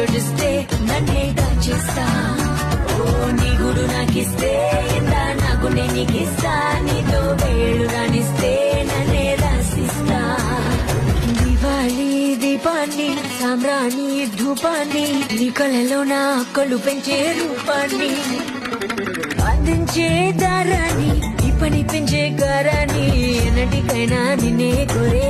చోటిస్తే నన్నే దాచేస్తా. ఓ నీ గుడు నాకిస్తే ఇందా నాకు నీకిస్తా. నీతో వేళ్ళు రాణిస్తే నన్నే రాసిస్తా. దివాళీ దీపాన్ని సామ్రాణి ధూపాన్ని నీ కళలో నా కళ్ళు పెంచే రూపాన్ని అందించే దారాన్ని ఈ పని పెంచే గారాన్ని ఎన్నటికైనా నిన్నే కోరే